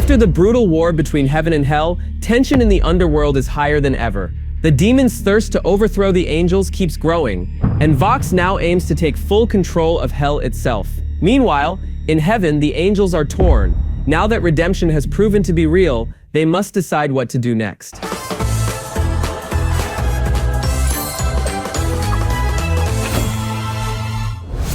After the brutal war between heaven and hell, tension in the underworld is higher than ever. The demons' thirst to overthrow the angels keeps growing, and Vox now aims to take full control of hell itself. Meanwhile, in heaven, the angels are torn. Now that redemption has proven to be real, they must decide what to do next.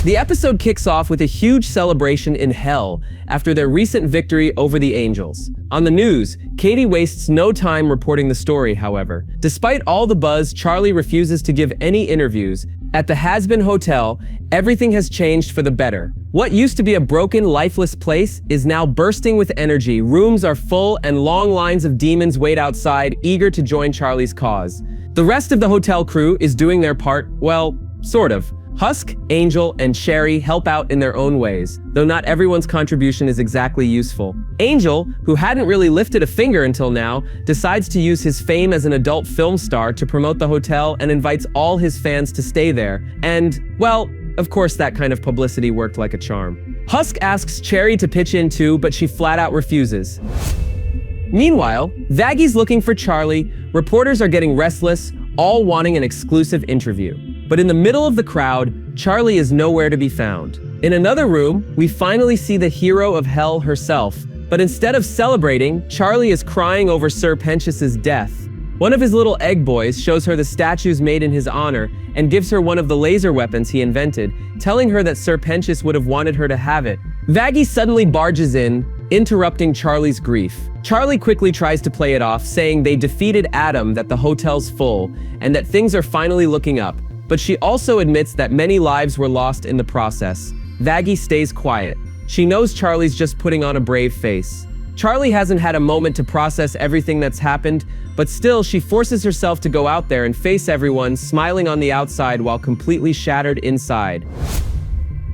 The episode kicks off with a huge celebration in hell after their recent victory over the angels. On the news, Katie wastes no time reporting the story, however. Despite all the buzz, Charlie refuses to give any interviews. At the Hazbin Hotel, everything has changed for the better. What used to be a broken, lifeless place is now bursting with energy. Rooms are full and long lines of demons wait outside, eager to join Charlie's cause. The rest of the hotel crew is doing their part, well, sort of. Husk, Angel, and Sherry help out in their own ways, though not everyone's contribution is exactly useful. Angel, who hadn't really lifted a finger until now, decides to use his fame as an adult film star to promote the hotel and invites all his fans to stay there. And, well, of course that kind of publicity worked like a charm. Husk asks Cherry to pitch in too, but she flat out refuses. Meanwhile, Vaggy's looking for Charlie. Reporters are getting restless, all wanting an exclusive interview. But in the middle of the crowd, Charlie is nowhere to be found. In another room, we finally see the hero of hell herself. But instead of celebrating, Charlie is crying over Sir Pentious' death. One of his little egg boys shows her the statues made in his honor and gives her one of the laser weapons he invented, telling her that Sir Pentious would have wanted her to have it. Vaggy suddenly barges in, interrupting Charlie's grief. Charlie quickly tries to play it off, saying they defeated Adam, that the hotel's full, and that things are finally looking up. But she also admits that many lives were lost in the process. Vaggy stays quiet. She knows Charlie's just putting on a brave face. Charlie hasn't had a moment to process everything that's happened, but still she forces herself to go out there and face everyone, smiling on the outside while completely shattered inside.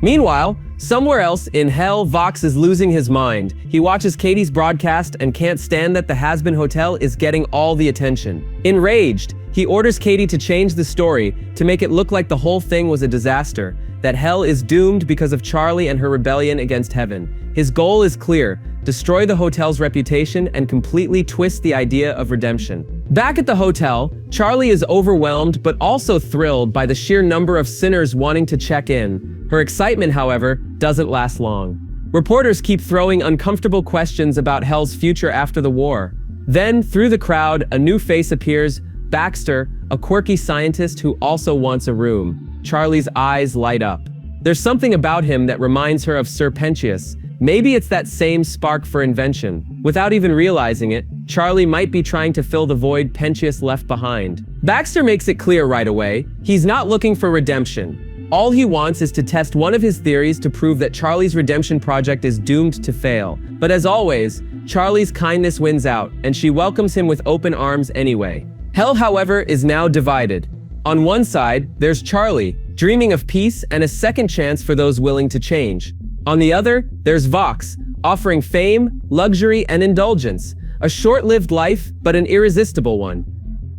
Meanwhile, somewhere else in hell, Vox is losing his mind. He watches Katie's broadcast and can't stand that the Hazbin Hotel is getting all the attention. Enraged, he orders Katie to change the story to make it look like the whole thing was a disaster, that hell is doomed because of Charlie and her rebellion against heaven. His goal is clear: destroy the hotel's reputation and completely twist the idea of redemption. Back at the hotel, Charlie is overwhelmed but also thrilled by the sheer number of sinners wanting to check in. Her excitement, however, doesn't last long. Reporters keep throwing uncomfortable questions about hell's future after the war. Then, through the crowd, a new face appears: Baxter, a quirky scientist who also wants a room. Charlie's eyes light up. There's something about him that reminds her of Sir Pentious. Maybe it's that same spark for invention. Without even realizing it, Charlie might be trying to fill the void Pentious left behind. Baxter makes it clear right away, he's not looking for redemption. All he wants is to test one of his theories to prove that Charlie's redemption project is doomed to fail. But as always, Charlie's kindness wins out, and she welcomes him with open arms anyway. Hell, however, is now divided. On one side, there's Charlie, dreaming of peace and a second chance for those willing to change. On the other, there's Vox, offering fame, luxury, and indulgence. A short-lived life, but an irresistible one.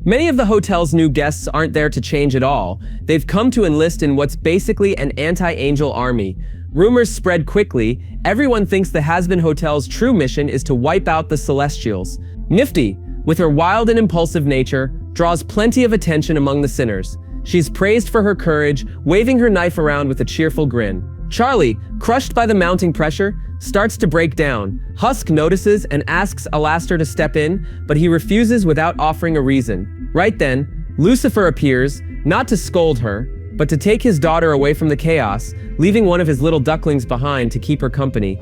Many of the hotel's new guests aren't there to change at all. They've come to enlist in what's basically an anti-angel army. Rumors spread quickly. Everyone thinks the Hazbin Hotel's true mission is to wipe out the Celestials. Nifty, with her wild and impulsive nature, draws plenty of attention among the sinners. She's praised for her courage, waving her knife around with a cheerful grin. Charlie, crushed by the mounting pressure, starts to break down. Husk notices and asks Alastair to step in, but he refuses without offering a reason. Right then, Lucifer appears, not to scold her, but to take his daughter away from the chaos, leaving one of his little ducklings behind to keep her company.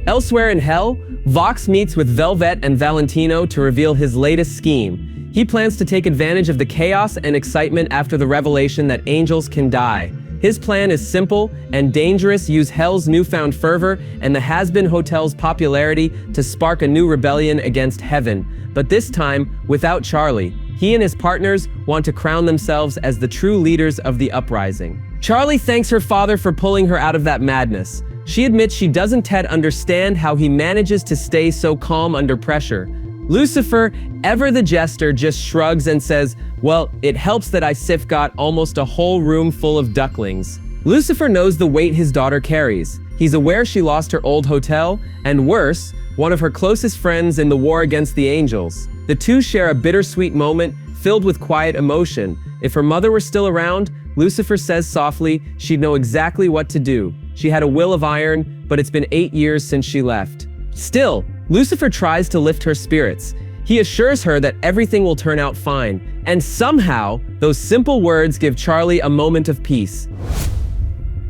Elsewhere in hell, Vox meets with Velvet and Valentino to reveal his latest scheme. He plans to take advantage of the chaos and excitement after the revelation that angels can die. His plan is simple and dangerous: use hell's newfound fervor and the Hazbin Hotel's popularity to spark a new rebellion against heaven. But this time, without Charlie. He and his partners want to crown themselves as the true leaders of the uprising. Charlie thanks her father for pulling her out of that madness. She admits she doesn't yet understand how he manages to stay so calm under pressure. Lucifer, ever the jester, just shrugs and says, "Well, it helps that Sif got almost a whole room full of ducklings." Lucifer knows the weight his daughter carries. He's aware she lost her old hotel, and worse, one of her closest friends in the war against the angels. The two share a bittersweet moment filled with quiet emotion. If her mother were still around, Lucifer says softly, she'd know exactly what to do. She had a will of iron, but it's been 8 years since she left. Still, Lucifer tries to lift her spirits. He assures her that everything will turn out fine, and somehow, those simple words give Charlie a moment of peace.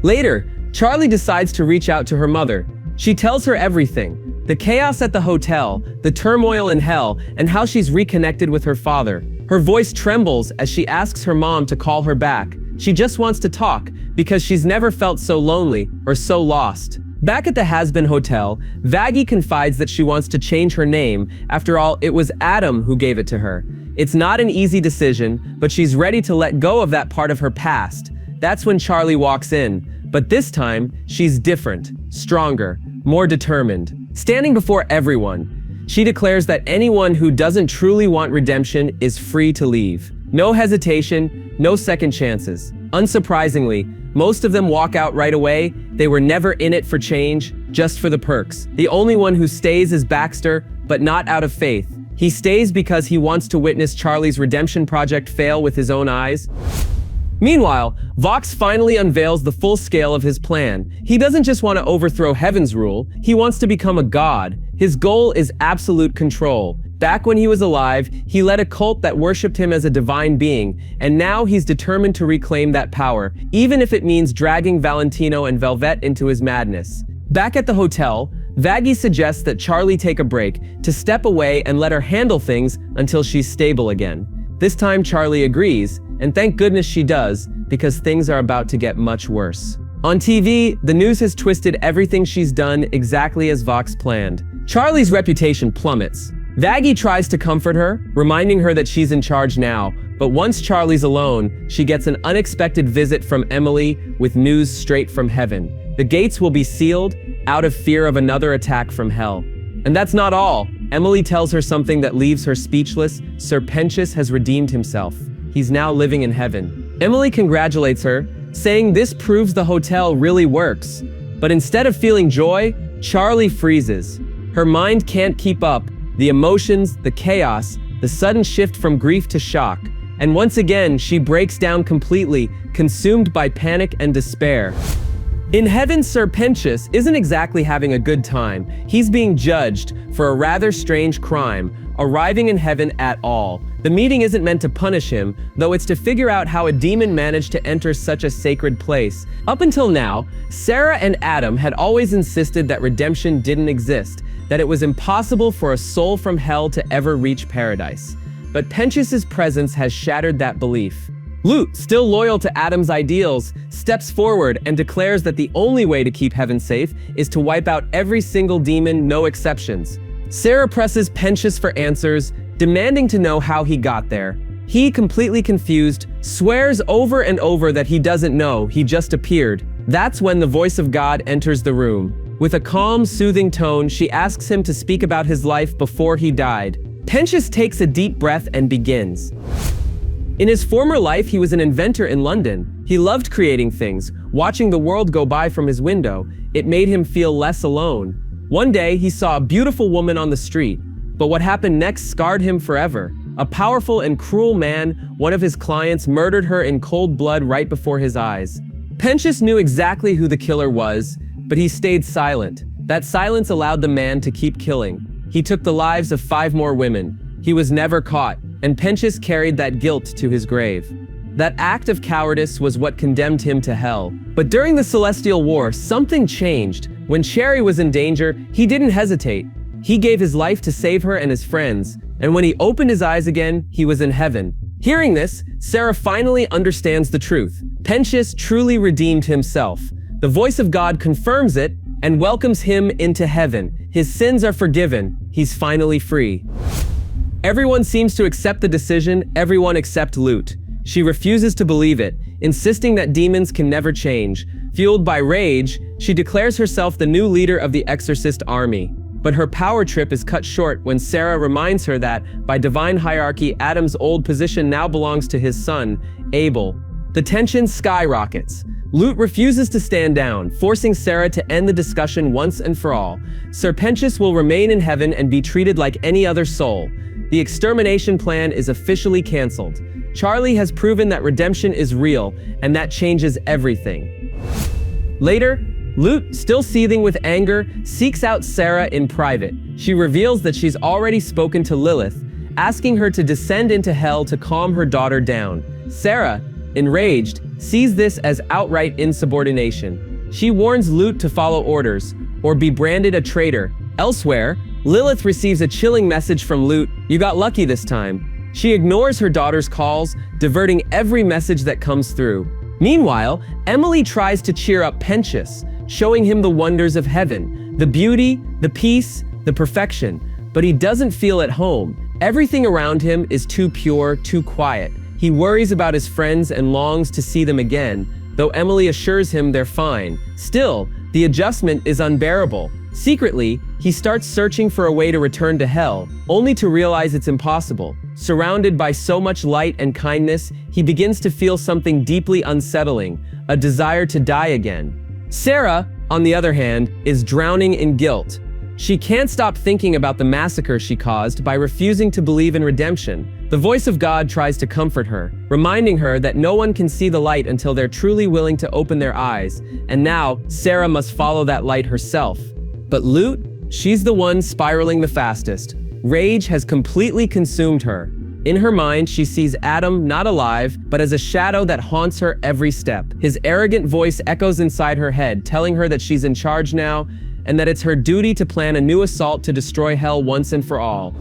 Later, Charlie decides to reach out to her mother. She tells her everything: the chaos at the hotel, the turmoil in hell, and how she's reconnected with her father. Her voice trembles as she asks her mom to call her back. She just wants to talk because she's never felt so lonely or so lost. Back at the Hazbin hotel, Vaggie confides that she wants to change her name. After all, it was Adam who gave it to her. It's not an easy decision, but she's ready to let go of that part of her past. That's when Charlie walks in. But this time, she's different, stronger, more determined. Standing before everyone, she declares that anyone who doesn't truly want redemption is free to leave. No hesitation, no second chances. Unsurprisingly, most of them walk out right away. They were never in it for change, just for the perks. The only one who stays is Baxter, but not out of faith. He stays because he wants to witness Charlie's redemption project fail with his own eyes. Meanwhile, Vox finally unveils the full scale of his plan. He doesn't just want to overthrow heaven's rule, he wants to become a god. His goal is absolute control. Back when he was alive, he led a cult that worshipped him as a divine being, and now he's determined to reclaim that power, even if it means dragging Valentino and Velvet into his madness. Back at the hotel, Vaggie suggests that Charlie take a break, to step away and let her handle things until she's stable again. This time Charlie agrees, and thank goodness she does, because things are about to get much worse. On TV, the news has twisted everything she's done exactly as Vox planned. Charlie's reputation plummets. Vaggie tries to comfort her, reminding her that she's in charge now, but once Charlie's alone, she gets an unexpected visit from Emily with news straight from heaven. The gates will be sealed, out of fear of another attack from hell. And that's not all. Emily tells her something that leaves her speechless. Sir Pentious has redeemed himself. He's now living in heaven. Emily congratulates her, saying this proves the hotel really works. But instead of feeling joy, Charlie freezes. Her mind can't keep up. The emotions, the chaos, the sudden shift from grief to shock. And once again, she breaks down completely, consumed by panic and despair. In heaven, Sir Pentious isn't exactly having a good time. He's being judged for a rather strange crime, arriving in heaven at all. The meeting isn't meant to punish him, though it's to figure out how a demon managed to enter such a sacred place. Up until now, Sarah and Adam had always insisted that redemption didn't exist, that it was impossible for a soul from hell to ever reach paradise. But Pentious's presence has shattered that belief. Lut, still loyal to Adam's ideals, steps forward and declares that the only way to keep heaven safe is to wipe out every single demon, no exceptions. Sarah presses Pentious for answers, demanding to know how he got there. He, completely confused, swears over and over that he doesn't know, he just appeared. That's when the voice of God enters the room. With a calm, soothing tone, she asks him to speak about his life before he died. Pentious takes a deep breath and begins. In his former life, he was an inventor in London. He loved creating things, watching the world go by from his window. It made him feel less alone. One day, he saw a beautiful woman on the street, but what happened next scarred him forever. A powerful and cruel man, one of his clients, murdered her in cold blood right before his eyes. Pentious knew exactly who the killer was, but he stayed silent. That silence allowed the man to keep killing. He took the lives of 5 more women. He was never caught, and Pentious carried that guilt to his grave. That act of cowardice was what condemned him to hell. But during the Celestial War, something changed. When Sherry was in danger, he didn't hesitate. He gave his life to save her and his friends, and when he opened his eyes again, he was in heaven. Hearing this, Sarah finally understands the truth. Pentious truly redeemed himself. The voice of God confirms it and welcomes him into heaven. His sins are forgiven. He's finally free. Everyone seems to accept the decision, everyone except Lut. She refuses to believe it, insisting that demons can never change. Fueled by rage, she declares herself the new leader of the Exorcist army. But her power trip is cut short when Sarah reminds her that, by divine hierarchy, Adam's old position now belongs to his son, Abel. The tension skyrockets. Lut refuses to stand down, forcing Sarah to end the discussion once and for all. Sir Pentious will remain in heaven and be treated like any other soul. The extermination plan is officially cancelled. Charlie has proven that redemption is real, and that changes everything. Later, Lut, still seething with anger, seeks out Sarah in private. She reveals that she's already spoken to Lilith, asking her to descend into hell to calm her daughter down. Sarah, enraged, sees this as outright insubordination. She warns Lut to follow orders, or be branded a traitor. Elsewhere, Lilith receives a chilling message from Lut: "You got lucky this time." She ignores her daughter's calls, diverting every message that comes through. Meanwhile, Emily tries to cheer up Pentious, showing him the wonders of heaven, the beauty, the peace, the perfection. But he doesn't feel at home. Everything around him is too pure, too quiet. He worries about his friends and longs to see them again, though Emily assures him they're fine. Still, the adjustment is unbearable. Secretly, he starts searching for a way to return to hell, only to realize it's impossible. Surrounded by so much light and kindness, he begins to feel something deeply unsettling, a desire to die again. Sarah, on the other hand, is drowning in guilt. She can't stop thinking about the massacre she caused by refusing to believe in redemption. The voice of God tries to comfort her, reminding her that no one can see the light until they're truly willing to open their eyes, and now Sarah must follow that light herself. But Lut, she's the one spiraling the fastest. Rage has completely consumed her. In her mind, she sees Adam not alive, but as a shadow that haunts her every step. His arrogant voice echoes inside her head, telling her that she's in charge now, and that it's her duty to plan a new assault to destroy hell once and for all.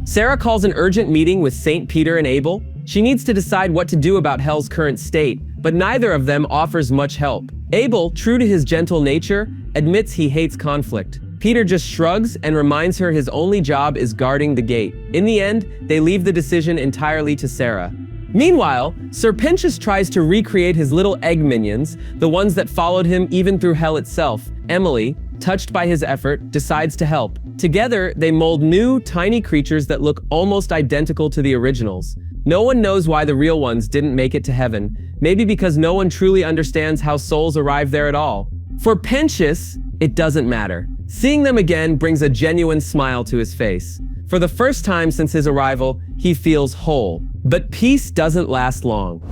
Sarah calls an urgent meeting with Saint Peter and Abel. She needs to decide what to do about hell's current state, but neither of them offers much help. Abel, true to his gentle nature, admits he hates conflict. Peter just shrugs and reminds her his only job is guarding the gate. In the end, they leave the decision entirely to Sarah. Meanwhile, Sir Pentious tries to recreate his little egg minions, the ones that followed him even through hell itself. Emily, touched by his effort, decides to help. Together, they mold new, tiny creatures that look almost identical to the originals. No one knows why the real ones didn't make it to heaven, maybe because no one truly understands how souls arrive there at all. For Pentious, it doesn't matter. Seeing them again brings a genuine smile to his face. For the first time since his arrival, he feels whole. But peace doesn't last long.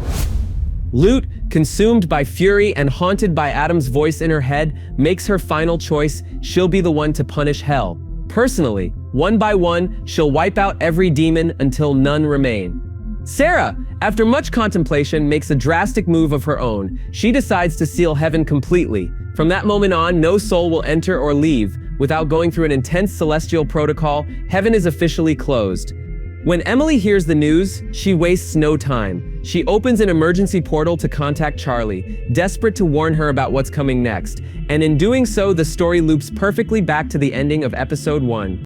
Lut, consumed by fury and haunted by Adam's voice in her head, makes her final choice. She'll be the one to punish hell. Personally, one by one, she'll wipe out every demon until none remain. Sarah, after much contemplation, makes a drastic move of her own. She decides to seal heaven completely. From that moment on, no soul will enter or leave. Without going through an intense celestial protocol, heaven is officially closed. When Emily hears the news, she wastes no time. She opens an emergency portal to contact Charlie, desperate to warn her about what's coming next. And in doing so, the story loops perfectly back to the ending of episode 1.